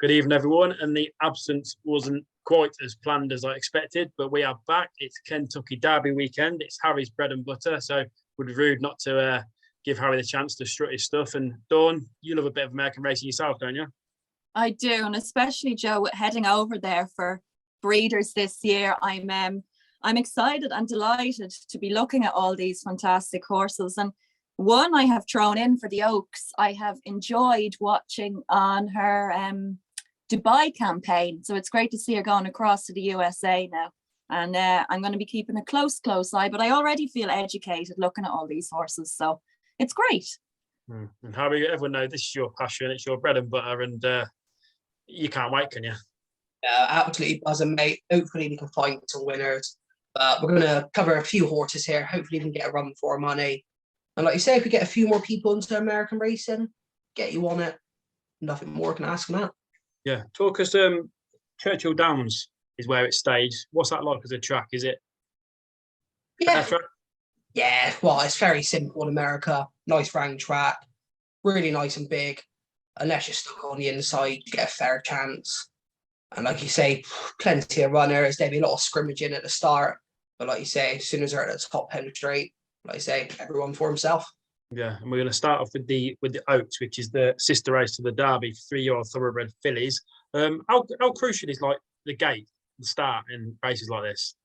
Good evening, everyone. And the absence wasn't quite as planned as I expected, but we are back. It's Kentucky Derby weekend. It's Harry's bread and butter, so it would be rude not to give Harry the chance to strut his stuff. And Dawn, you love a bit of American racing yourself, don't you? I do, and especially Joe heading over there for breeders this year. I'm excited and delighted to be looking at all these fantastic horses. And one I have thrown in for the Oaks, I have enjoyed watching on her Dubai campaign. So it's great to see her going across to the USA now. And I'm going to be keeping a close eye, but I already feel educated looking at all these horses. So it's great. And Harry, everyone knows this is your passion, it's your bread and butter, and you can't wait, can you? Yeah, absolutely buzzing, mate. Hopefully we can find some winners. But we're going to cover a few horses here. Hopefully we can get a run for our money. And like you say, if we get a few more people into American racing, get you on it. Nothing more can ask from that. Yeah. Talk us, Churchill Downs is where it's staged. What's that like as a track? Is it? Yeah, well, it's very simple in America. Nice round track. Really nice and big. Unless you're stuck on the inside, you get a fair chance. And like you say, plenty of runners. There'll be a lot of scrimmaging at the start. But like you say, as soon as they're at the top head straight, like I say, everyone for himself. Yeah, and we're going to start off with the Oaks, which is the sister race to the Derby for 3-year-old thoroughbred fillies. How crucial is like the gate, the start in races like this?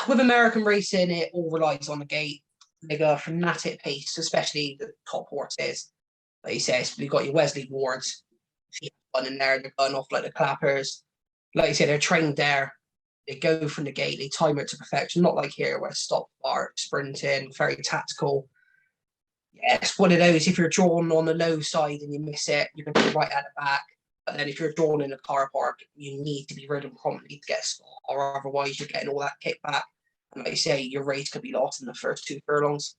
With American racing, it all relies on the gate. They go a fanatic pace, especially the top horses. Like you say, you've got your Wesley Wards. If you have one in there, they're going off like the clappers. Like you say, they're trained there. They go from the gate, they time it to perfection. Not like here where stop, start, sprinting, very tactical. Yeah, it's one of those. If you're drawn on the low side and you miss it, you're going to be right at the back. But then if you're drawn in a car park, you need to be ridden promptly to get a spot, or otherwise you're getting all that kickback. And like you say, your race could be lost in the first 2 furlongs.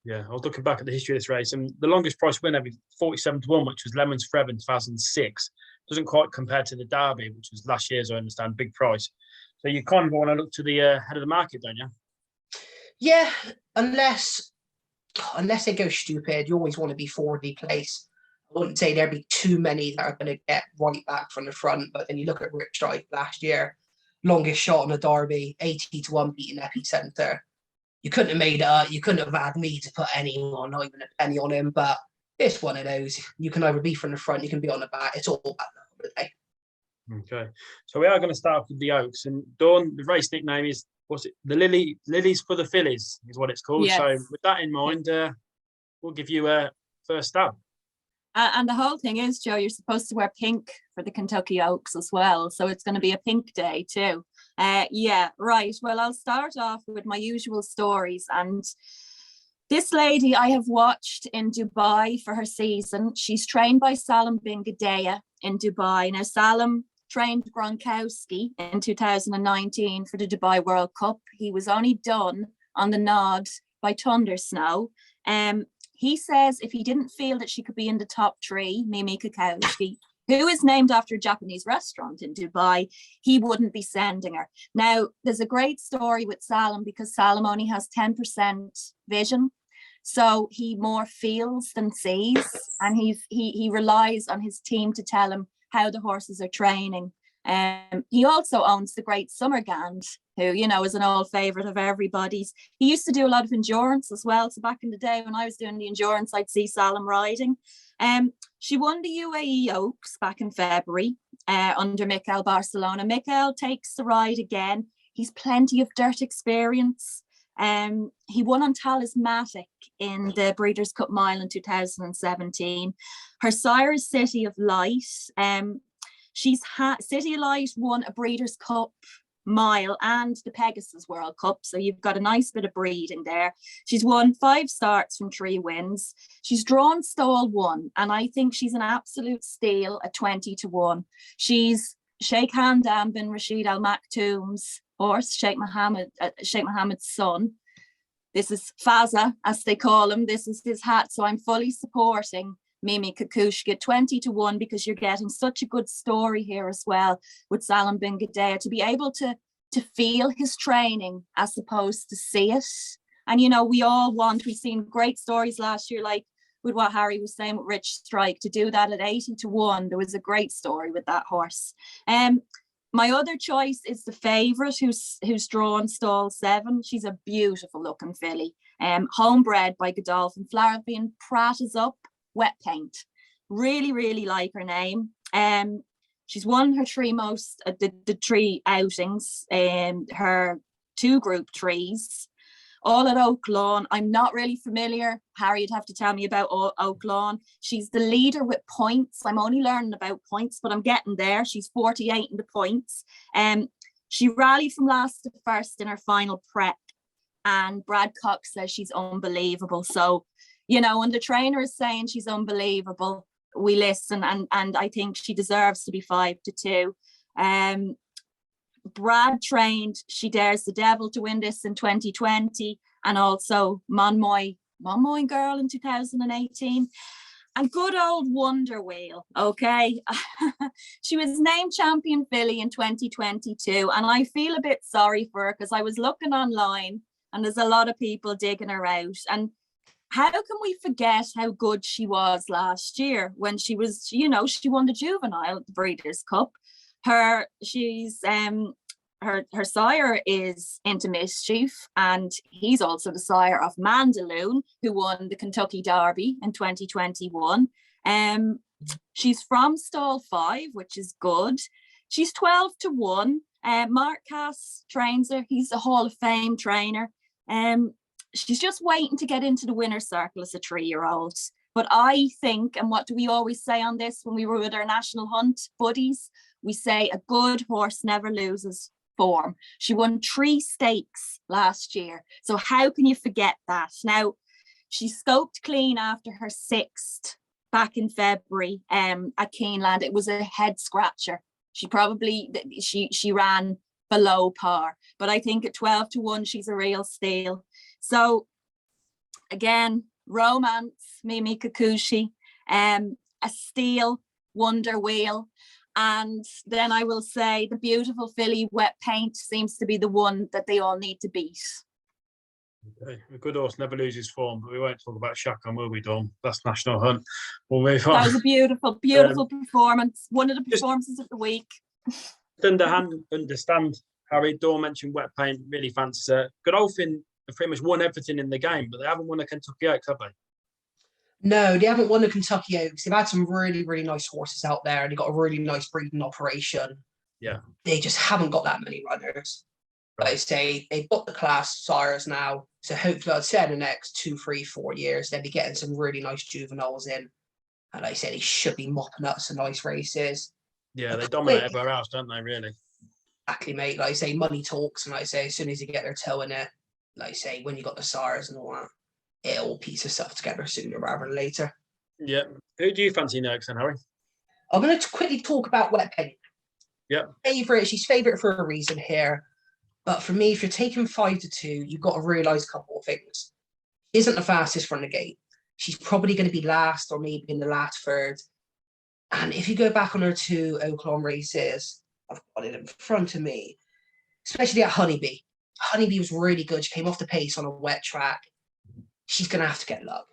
Yeah, I was looking back at the history of this race, and the longest price winner was 47-1, which was Lemons Forever in 2006. Doesn't quite compare to the Derby, which was last year's, I understand, big price. So you kind of want to look to the head of the market, don't you? Yeah, unless they go stupid, you always want to be forwardly placed. I wouldn't say there'd be too many that are going to get right back from the front, but then you look at Rich Drive last year, longest shot on the Derby, 80-1 beating Epicenter. You couldn't have made it. You couldn't have had me to put anyone, not even a penny on him, but it's one of those. You can either be from the front, you can be on the back. It's all about the day. Okay, so we are going to start with the Oaks, and Dawn, the race nickname is, what's it? The Lilies for the Fillies is what it's called. Yes. So with that in mind, we'll give you a first stab. And the whole thing is, Joe, you're supposed to wear pink for the Kentucky Oaks as well. So it's going to be a pink day too. Yeah, right. Well, I'll start off with my usual stories. And this lady I have watched in Dubai for her season. She's trained by Salim bin Gadea in Dubai. Now, Salim trained Gronkowski in 2019 for the Dubai World Cup. He was only done on the nod by Thunder Snow. He says if he didn't feel that she could be in the top 3, Mimi Kakowski, who is named after a Japanese restaurant in Dubai, he wouldn't be sending her. Now, there's a great story with Salim because Salim only has 10% vision. So he more feels than sees, and he relies on his team to tell him how the horses are training. He also owns the great Summergand, who, you know, is an old favourite of everybody's. He used to do a lot of endurance as well. So back in the day when I was doing the endurance, I'd see Salim riding. She won the UAE Oaks back in February under Mikel Barcelona. Mikel takes the ride again. He's plenty of dirt experience. He won on Talismatic in the Breeders' Cup Mile in 2017. Her sire is City of Light. City of Light won a Breeders' Cup Mile and the Pegasus World Cup, so you've got a nice bit of breeding there. She's won 5 starts from 3 wins. She's drawn stall 1, and I think she's an absolute steal at 20-1. She's Sheikh Hamdan bin Rashid Al Maktoum's horse, Sheikh Mohammed's son. This is Faza, as they call him. This is his hat, so I'm fully supporting Mimi Kakowski at 20-1 because you're getting such a good story here as well with Salim bin Gadea, to be able to feel his training as opposed to see it. And, you know, we've seen great stories last year, like with what Harry was saying with Rich Strike, to do that at 80-1, there was a great story with that horse. My other choice is the favourite, who's drawn stall 7. She's a beautiful looking filly. Homebred by Godolphin. Flavian Pratt is up, Wet Paint. Really, really like her name. She's won her 3 the 3 outings, her 2 Group 3s, all at Oak Lawn. I'm not really familiar. Harry, you'd have to tell me about Oak Lawn. She's the leader with points. I'm only learning about points, but I'm getting there. She's 48 in the points. She rallied from last to first in her final prep, and Brad Cox says she's unbelievable. So, you know, when the trainer is saying she's unbelievable, we listen, and I think she deserves to be 5-2. Brad trained She Dares the Devil to win this in 2020, and also Monmoy Girl in 2018. And good old Wonder Wheel, okay? She was named champion filly in 2022, and I feel a bit sorry for her because I was looking online and there's a lot of people digging her out. And how can we forget how good she was last year when she was, you know, she won the juvenile, the Breeders' Cup. Her sire is Into Mischief, and he's also the sire of Mandaloon, who won the Kentucky Derby in 2021. She's from stall 5, which is good. She's 12-1. Mark Cass trains her. He's a Hall of Fame trainer. She's just waiting to get into the winner's circle as a 3-year-old. But I think, and what do we always say on this when we were with our national hunt buddies? We say a good horse never loses form. She won 3 stakes last year. So how can you forget that? Now, she scoped clean after her 6th back in February at Keeneland. It was a head scratcher. She ran below par. But I think at 12-1, she's a real steal. So again, Romance, Mimi Kikuchi, a steal, Wonder Wheel. And then I will say the beautiful filly Wet Paint seems to be the one that they all need to beat. Okay. A good horse never loses form, but we won't talk about Shotgun, will we, Dawn? That's National Hunt. We'll move on. That was a beautiful, beautiful performance. One of the performances of the week. Understand, Harry. Dawn mentioned Wet Paint, really fancies her. Godolphin have pretty much won everything in the game, but they haven't won a Kentucky Oaks, have they? No, they haven't won the Kentucky Oaks. They've had some really, really nice horses out there, and they've got a really nice breeding operation. Yeah. They just haven't got that many runners. Right. Like I say, they've got the class sires now. So hopefully, I'd say in the next 2, 3, 4 years, they'll be getting some really nice juveniles in. And like I say, they should be mopping up some nice races. Yeah, they dominate everywhere else, don't they, really? Exactly, mate. Like I say, money talks. And like I say, as soon as you get their toe in it, like I say, when you got the sires and all that, it all piece itself together sooner rather than later. Yeah. Who do you fancy next then, Harry? I'm going to quickly talk about Wet Paint. Yeah. She's favourite for a reason here. But for me, if you're taking 5-2, you've got to realise a couple of things. She isn't the fastest from the gate. She's probably going to be last or maybe in the last third. And if you go back on her 2 Oak Lawn races, I've got it in front of me, especially at Honeybee. Honeybee was really good. She came off the pace on a wet track. She's going to have to get luck.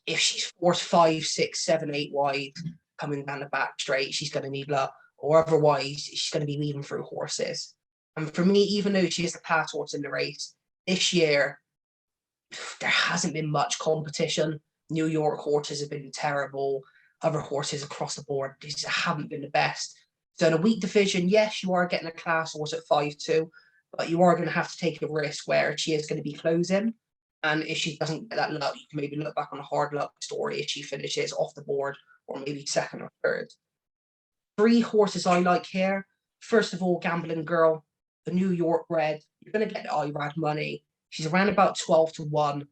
If she's forced 5, 6, 7, 8 wide coming down the back straight, she's going to need luck. Or otherwise, she's going to be weaving through horses. And for me, even though she is the pass horse in the race, this year, there hasn't been much competition. New York horses have been terrible. Other horses across the board, these haven't been the best. So in a weak division, yes, you are getting a class horse at 5-2, but you are going to have to take a risk where she is going to be closing. And if she doesn't get that luck, you can maybe look back on a hard luck story if she finishes off the board or maybe 2nd or 3rd. 3 horses I like here. First of all, Gambling Girl, the New York bred. You're going to get the IRAD money. She's around about 12-1,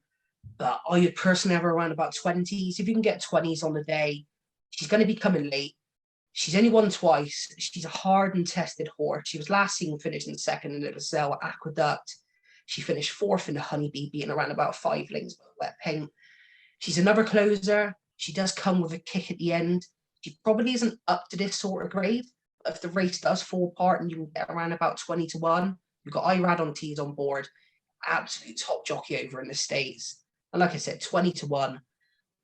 but I would personally have her around about 20s. If you can get 20s on the day, she's going to be coming late. She's only won twice. She's a hard and tested horse. She was last seen finishing 2nd in the Gazelle Aqueduct. She finished 4th in the Honeybee, beating around about 5 lengths by Wet Paint. She's another closer. She does come with a kick at the end. She probably isn't up to this sort of grade. But if the race does fall apart and you can get around about 20-1, you've got IRAD on tees on board. Absolute top jockey over in the States. And like I said, 20-1.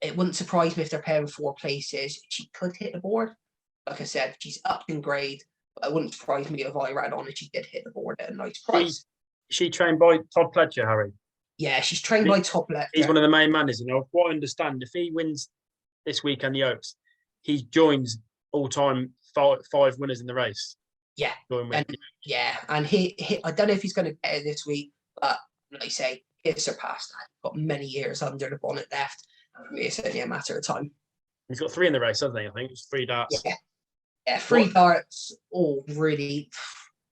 it wouldn't surprise me if they're paying 4 places. She could hit the board. Like I said, she's up in grade. But it wouldn't surprise me if I ran on and she did hit the board at a nice price. She trained by Todd Pledger, Harry. Yeah, she's trained by Todd Pledger. He's one of the main managers. You know, what I understand, if he wins this weekend the Oaks, he joins all-time 5 winners in the race. Yeah, and he I don't know if he's going to get it this week, but like I say, he's surpassed that. Got many years under the bonnet left. And for me, it's only a matter of time. He's got 3 in the race, hasn't he? I think it's 3 darts. Yeah, 3 darts. All really,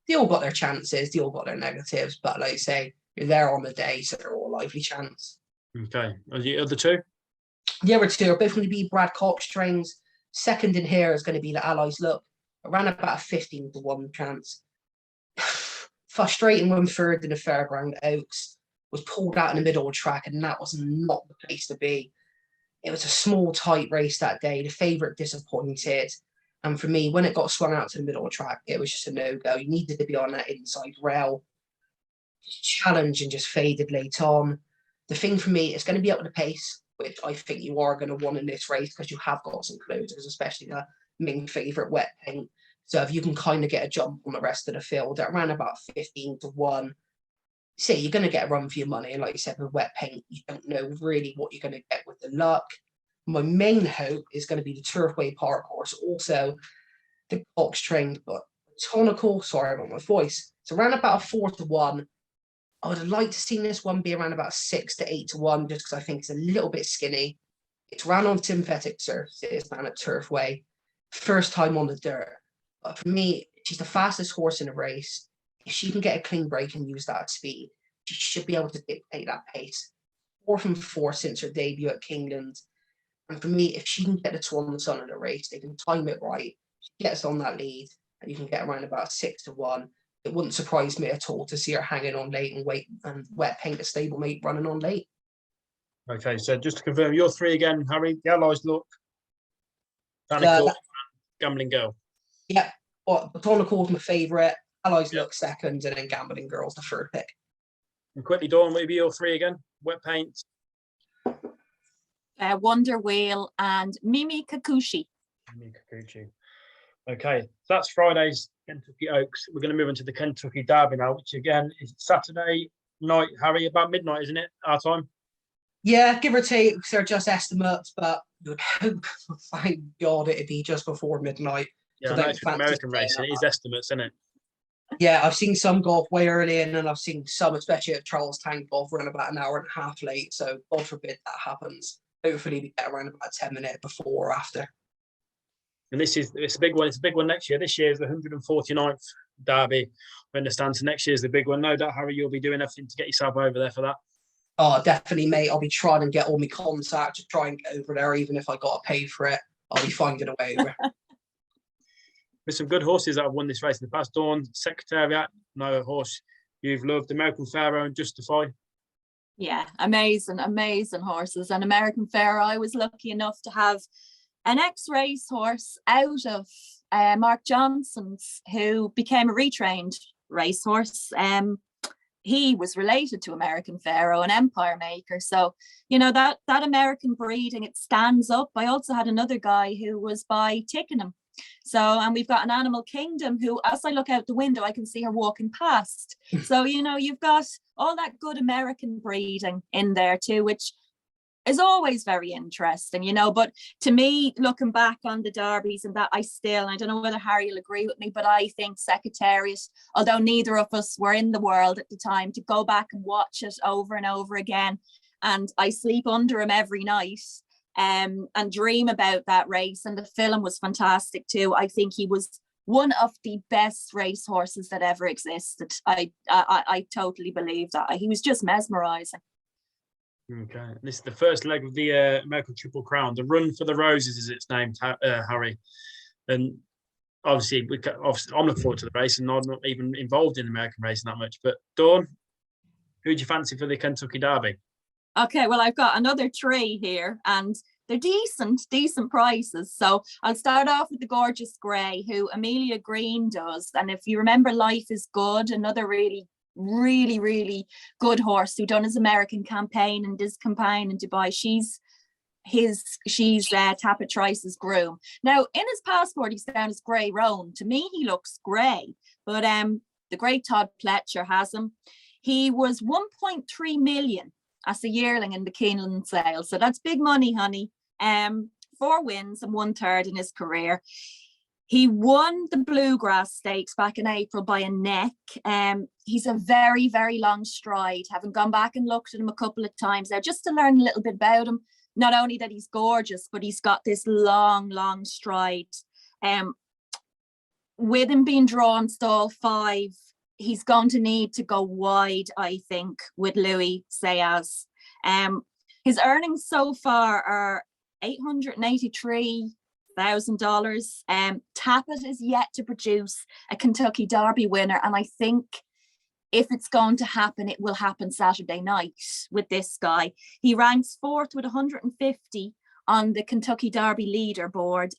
they all got their chances. They all got their negatives. But like I say, you're there on the day, so they're all a lively chance. Okay, and the other 2? The other 2 are both going to be Brad Cox trains. Second in here is going to be the Allies Look. Around about a 15-1 chance. Frustrating when third in the Fairground Oaks. Was pulled out in the middle of the track, and that was not the place to be. It was a small, tight race that day. The favourite disappointed. And for me, when it got swung out to the middle of the track, it was just a no-go. You needed to be on that inside rail. Challenge and just faded late on. The thing for me is going to be up with the pace, which I think you are going to want in this race because you have got some closers, especially the main favourite Wet Paint. So if you can kind of get a jump on the rest of the field at around about 15-1, say you're going to get a run for your money. And like you said, with Wet Paint, you don't know really what you're going to get with the luck. My main hope is going to be the Turfway Park horse, also the Cox trained, but Tonical, sorry about my voice. It's around about a 4-1. I would have liked to see this one be around about 6-8-1, just because I think it's a little bit skinny. It's ran on synthetic surfaces, man, at Turfway. First time on the dirt. But for me, she's the fastest horse in the race. If she can get a clean break and use that speed, she should be able to dictate that pace. 4 since her debut at Kingland. And for me, if she can get the 2 on the sun of the race, they can time it right. She gets on that lead, and you can get around about 6-1. It wouldn't surprise me at all to see her hanging on late and Wet Paint a stablemate running on late. Okay, so just to confirm, your 3 again, Harry. The Allies Look, Tonical, Gambling Girl. Yeah, well, Tonical is my favourite. Allies Look second, and then Gambling Girl's the 3rd pick. And quickly, Dawn, maybe your 3 again. Wet Paint. Wonder Wheel and Mimi Kakushi. Mimi Kakuchi. Okay, so that's Friday's Kentucky Oaks. We're going to move into the Kentucky Derby now, which again is Saturday night, Harry, about midnight, isn't it? Our time? Yeah, give or take. They're just estimates, but you would hope, thank God, it'd be just before midnight. Yeah, so I know it's an American race, and it is estimates, isn't it? Yeah, I've seen some golf way early in, and I've seen some, especially at Charles Tank Golf, run about an hour and a half late. So God forbid that happens. Hopefully we get around about 10 minutes before or after. And it's a big one. It's a big one next year. This year is the 149th Derby. I understand. So next year's the big one. No doubt, Harry, you'll be doing everything to get yourself over there for that. Oh, definitely, mate. I'll be trying to get all my contacts to try and get over there, even if I got to pay for it. I'll be finding a way over. There's some good horses that have won this race in the past. Dawn, Secretariat, no horse you've loved. American Pharaoh and Justify. Yeah, amazing horses. And American Pharaoh, I was lucky enough to have an ex-race horse out of Mark Johnson's, who became a retrained racehorse. He was related to American Pharaoh, an empire maker. So, you know, that American breeding, it stands up. I also had another guy who was by Tickenham. So, and we've got an Animal Kingdom who, as I look out the window, I can see her walking past. So, you know, you've got all that good American breeding in there too, which is always very interesting, you know. But to me, looking back on the derbies and that, I don't know whether Harry will agree with me, but I think Secretariat, although neither of us were in the world at the time, to go back and watch it over and over again, and I sleep under him every night. And dream about that race, and the film was fantastic too. I think he was one of the best race horses that ever existed. I totally believe that. He was just mesmerizing. Okay, this is the first leg of the American Triple Crown. The Run for the Roses is its name, Harry. And obviously, I'm looking forward to the race, and I'm not even involved in American racing that much. But Dawn, who do you fancy for the Kentucky Derby? Okay, well, I've got another 3 here, and they're decent prices. So I'll start off with the Gorgeous Grey, who Amelia Green does. And if you remember Life is Good, another really good horse who done his American campaign and this campaign in Dubai, she's she's Tapit Trice's groom. Now, in his passport, he's down as Grey Roan. To me, he looks grey, but the great Todd Pletcher has him. He was 1.3 million as a yearling in the Keeneland sale, so that's big money, honey. 4 wins and 1/3 in his career. He won the Bluegrass Stakes back in April by a neck. He's a very, very long stride. Having gone back and looked at him a couple of times now, just to learn a little bit about him. Not only that he's gorgeous, but he's got this long, long stride. With him being drawn stall 5, he's going to need to go wide, I think, with Louis Sayas. His earnings so far are $883,000. Tapit is yet to produce a Kentucky Derby winner, and I think if it's going to happen, it will happen Saturday night with this guy. He ranks 4th with 150 on the Kentucky Derby leaderboard.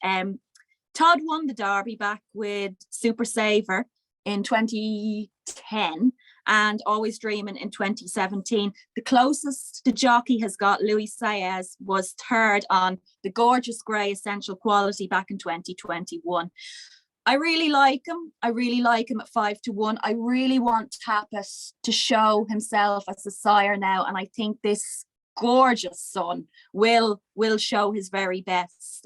Todd won the Derby back with Super Saver in 2010 and Always Dreaming in 2017. The closest the jockey has got, Louis Saez, was 3rd on the Gorgeous Grey Essential Quality back in 2021. I really like him. I really like him at 5-1. I really want Tapit to show himself as a sire now, and I think this gorgeous son will show his very best.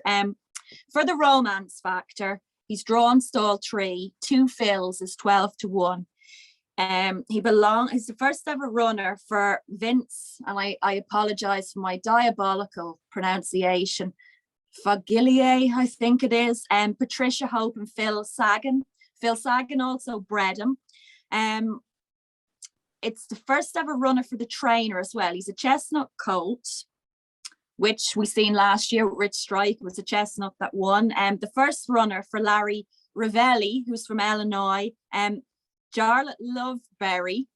For the romance factor, he's drawn stall 3, 2 fills is 12-1. He's the first ever runner for Vince, and I apologize for my diabolical pronunciation, Fagilier, I think it is, Patricia Hope and Phil Sagan. Phil Sagan also bred him. It's the first ever runner for the trainer as well. He's a chestnut colt, which we seen last year with Rich Strike. Was a chestnut that won. The first runner for Larry Rivelli, who's from Illinois. Jarlath Loveberry.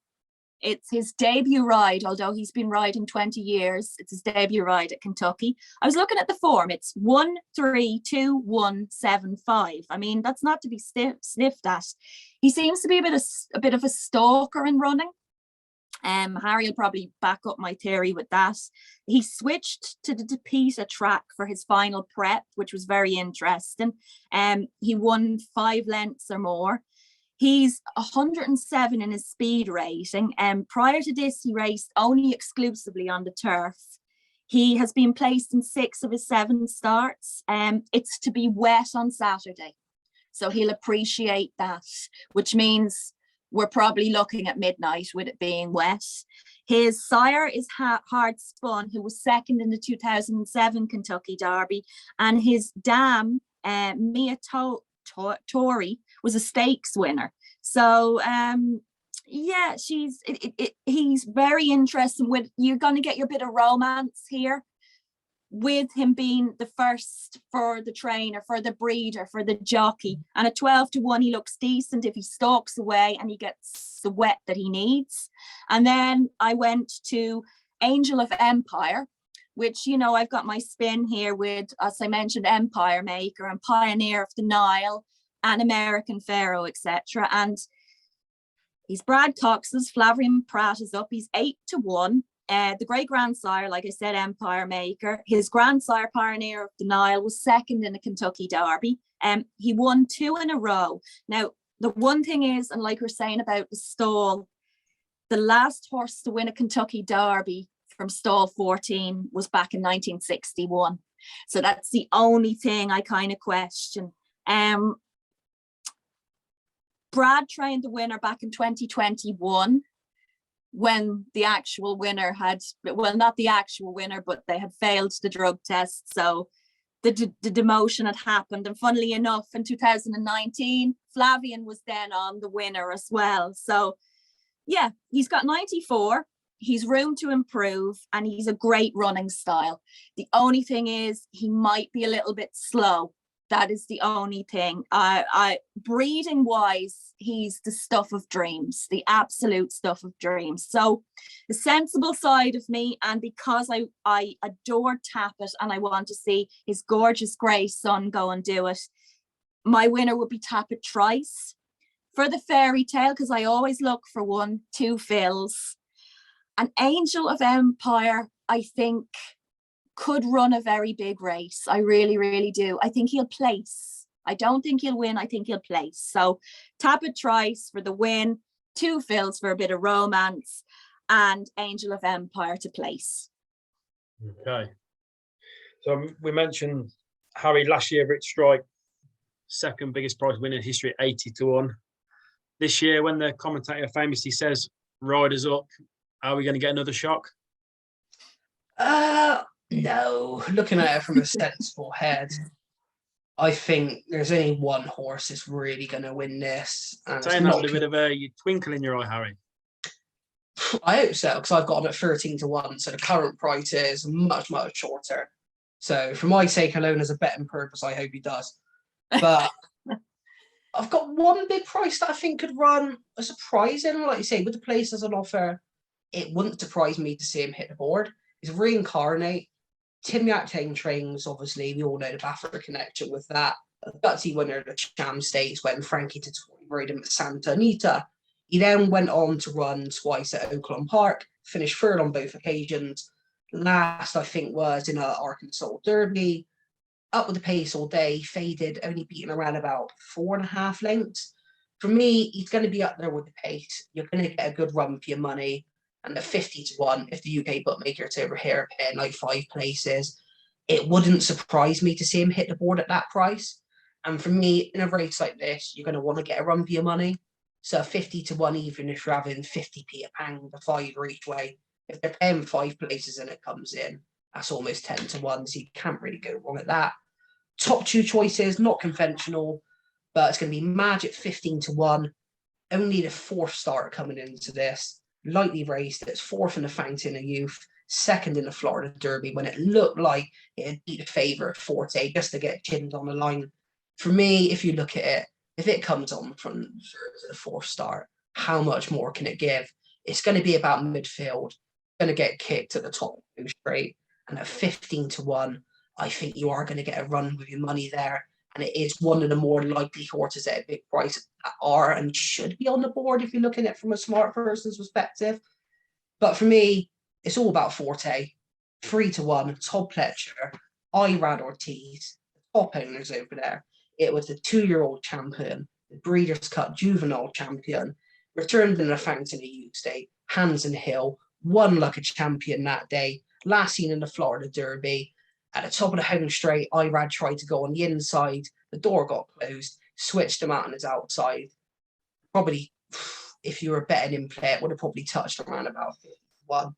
It's his debut ride, although he's been riding 20 years. It's his debut ride at Kentucky. I was looking at the form. It's 1, 3, 2, 1, 7, 5. I mean, that's not to be sniffed at. He seems to be a bit of a stalker in running. Harry will probably back up my theory with that. He switched to the Pisa track for his final prep, which was very interesting. He won 5 lengths or more. He's 107 in his speed rating, and prior to this, he raced only exclusively on the turf. He has been placed in 6 of his 7 starts. It's to be wet on Saturday, so he'll appreciate that, which means we're probably looking at midnight with it being wet. His sire is Hard Spun, who was 2nd in the 2007 Kentucky Derby, and his dam, Mia Tory, was a stakes winner. So yeah, he's very interesting. With you're going to get your bit of romance here with him being the first for the trainer, for the breeder, for the jockey. And at 12-1, he looks decent if he stalks away and he gets the wet that he needs. And then I went to Angel of Empire, which, you know, I've got my spin here with, as I mentioned, Empire Maker and Pioneer of the Nile and American Pharaoh, etc. And he's Brad Cox's. Flavrian Pratt is up. He's 8-1. The great grandsire, like I said, Empire Maker. His grandsire, Pioneer of the Nile, was 2nd in the Kentucky Derby. He won 2 in a row. Now, the one thing is, and like we're saying about the stall, the last horse to win a Kentucky Derby from stall 14 was back in 1961. So that's the only thing I kind of question. Brad trained the winner back in 2021 when the actual winner had, well, not the actual winner, but they had failed the drug test. So the demotion had happened. And funnily enough, in 2019, Flavian was then on the winner as well. So yeah, he's got 94. He's room to improve, and he's a great running style. The only thing is he might be a little bit slow. That is the only thing. Breeding wise, he's the stuff of dreams, the absolute stuff of dreams. So the sensible side of me, and because I adore Tapit and I want to see his gorgeous grey son go and do it, my winner would be Tapit Trice. For the fairy tale, because I always look for 1, 2 fills. An Angel of Empire, I think, could run a very big race. I really, really do. I think he'll place. I don't think he'll win. I think he'll place. So Tabit Trice for the win, 2 Phils for a bit of romance, and Angel of Empire to place. Okay. So we mentioned Harry last year, Rich Strike, second biggest prize winner in history at 80-1. This year, when the commentator famously says riders up, are we going to get another shock? No. Looking at it from a sensible head, I think there's only one horse that's really going to win this. And Saying that with a bit of a twinkle in your eye, Harry. I hope so, because I've got him at 13-1, so the current price is much, much shorter. So for my sake alone, as a betting purpose, I hope he does. But I've got one big price that I think could run a surprising, like you say, with the places on offer. It wouldn't surprise me to see him hit the board. He's Reincarnate. Tim Yaktane trains, obviously, we all know the Baffer connection with that. A gutsy winner of the Cham Stakes when Frankie Dettori rode him at Santa Anita. He then went on to run twice at Oaklawn Park, finished third on both occasions. Last, I think, was in a Arkansas Derby. Up with the pace all day, faded, only beaten around about 4.5 lengths. For me, he's going to be up there with the pace. You're going to get a good run for your money. And at 50-1, if the UK bookmakers over here are paying like 5 places, it wouldn't surprise me to see him hit the board at that price. And for me, in a race like this, you're going to want to get a run for your money. So 50-1, even if you're having 50p a pound, a 5 each way, if they're paying 5 places and it comes in, that's almost 10-1. So you can't really go wrong at that. Top 2 choices, not conventional, but it's going to be Magic 15-1. Only the 4th starter coming into this. Lightly raced, it's 4th in the Fountain of Youth, 2nd in the Florida Derby when it looked like it had beat the favourite Forte just to get chinned on the line. For me, if you look at it, if it comes on from the 4th start, how much more can it give? It's going to be about midfield, going to get kicked at the top straight, and at 15-1, I think you are going to get a run with your money there. And it is one of the more likely horses at a big price that are and should be on the board if you're looking at it from a smart person's perspective. But for me, it's all about Forte. 3-1, Todd Pletcher, Irad Ortiz, the top owners over there. It was the 2-year-old champion, the Breeders' Cup juvenile champion, returned in the Fountain of Youth State, Hands and Hill, won like a champion that day, last seen in the Florida Derby. At the top of the home straight, Irad tried to go on the inside. The door got closed, switched him out on his outside. Probably, if you were betting in play, it would have probably touched around about 51.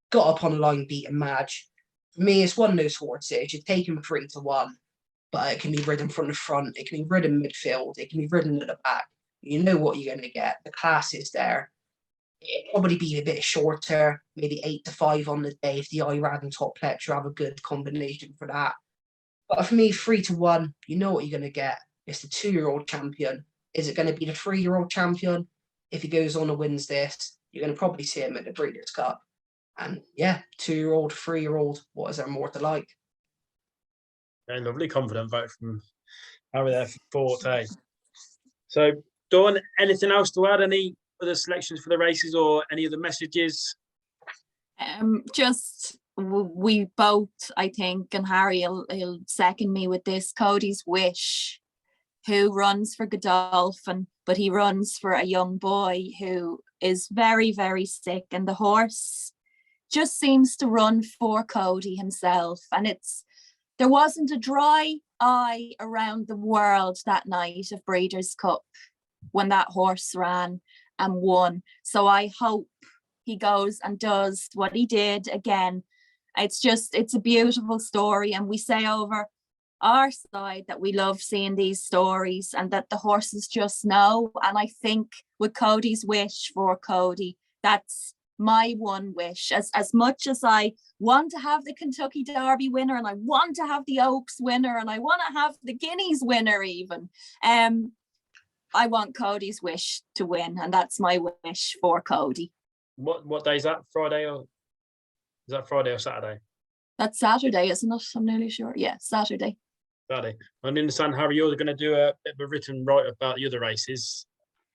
Got up on the line, beaten Madge. For me, it's one of those horses. You take him 3-1, but it can be ridden from the front. It can be ridden midfield. It can be ridden at the back. You know what you're going to get. The class is there. It'll probably be a bit shorter, maybe 8-5 on the day if the Irad and Top Pletcher have a good combination for that. But for me, 3-1, you know what you're going to get. It's the 2-year-old champion. Is it going to be the 3-year-old champion? If he goes on and wins this, you're going to probably see him at the Breeders' Cup. And yeah, 2-year-old, 3-year-old, what is there more to like? A lovely confident vote from Harry there for Forte. So, Dawn, anything else to add? Any other selections for the races or any other messages? Just we both, I think, and Harry he'll second me with this. Cody's Wish, who runs for Godolphin, but he runs for a young boy who is very, very sick, and the horse just seems to run for Cody himself. And there wasn't a dry eye around the world that night of Breeders' Cup when that horse ran and won. So I hope he goes and does what he did again. It's a beautiful story. And we say over our side that we love seeing these stories and that the horses just know. And I think with Cody's Wish for Cody, that's my one wish. As much as I want to have the Kentucky Derby winner and I want to have the Oaks winner and I want to have the Guineas winner even, I want Cody's Wish to win, and that's my wish for Cody. What day is that? Friday or is that Friday or Saturday? That's Saturday, isn't it? I'm nearly sure. Yeah, Saturday. Saturday. I understand, Harry, you're going to do a bit of a written write about the other races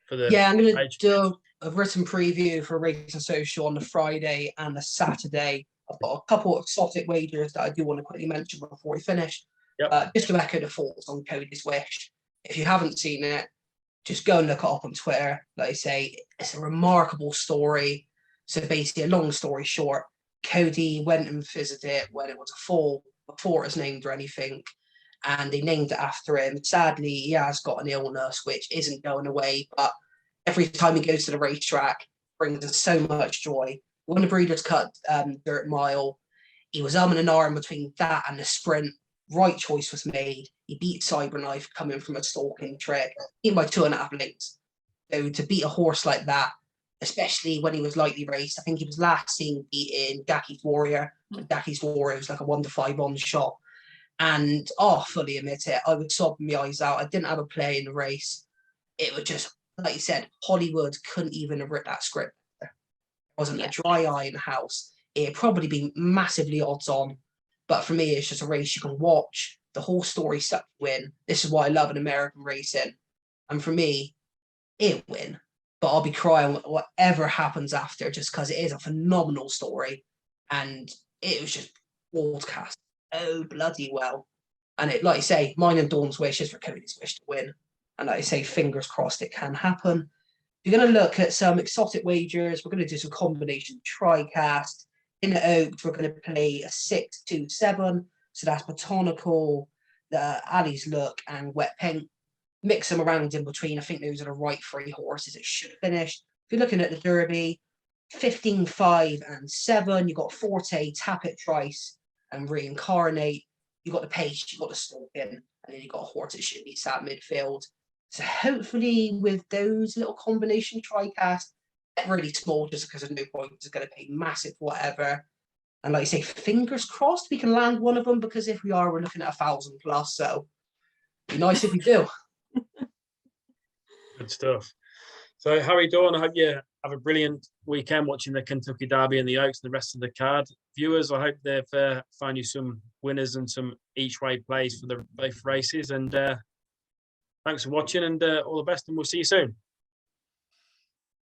for the. Yeah, I'm going to do a written preview for Racing Social on the Friday and the Saturday. I've got a couple of exotic wagers that I do want to quickly mention before we finish. Yep. Just to echo the thoughts on Cody's Wish. If you haven't seen it, just go and look it up on Twitter. Like I say, it's a remarkable story. So basically, a long story short, Cody went and visited it when it was a foal, before it was named or anything, and they named it after him. Sadly, he has got an illness which isn't going away, but every time he goes to the racetrack, brings us so much joy. When the Breeders' Cup Dirt Mile, he was and ahhing between that and the sprint. Right choice was made. He beat Cyberknife coming from a stalking trick, beat by 2.5 lengths. So to beat a horse like that, especially when he was lightly raced, I think he was last seen beating Daki's Warrior. Daki's Warrior was like a 1-5 on shot. And fully admit it, I was sobbing my eyes out. I didn't have a play in the race. It was just, like you said, Hollywood couldn't even have written that script. There wasn't a dry eye in the house. It'd probably been massively odds on. But for me, it's just a race you can watch. The whole story stuck to win. This is why I love an American racing. And for me, it'll win. But I'll be crying whatever happens after, just because it is a phenomenal story. And it was just broadcast so bloody well. And it, like you say, mine and Dawn's wish is for Cody's Wish to win. And like I say, fingers crossed it can happen. We're going to look at some exotic wagers. We're going to do some combination tri-cast. In the Oaks, we're going to play a 6-2-7. So that's Botanical, the Ali's Look, and Wet Paint. Mix them around in between. I think those are the right 3 horses it should finish. If you're looking at the Derby, 15, 5, and 7. You've got Forte, Tap It, Trice, and Reincarnate. You've got the Pace, you've got the Stalking, and then you've got a horse that should be sat midfield. So hopefully with those little combination tri-cast, really small just because there's no point, it's going to pay massive whatever. And like I say, fingers crossed we can land one of them, because if we are, we're looking at 1,000 plus. So it'd be nice if we do. Good stuff. So Harry, Dawn, I hope you have a brilliant weekend watching the Kentucky Derby and the Oaks and the rest of the card. Viewers, I hope they've found you some winners and some each way plays for the both races. And thanks for watching, and all the best, and we'll see you soon.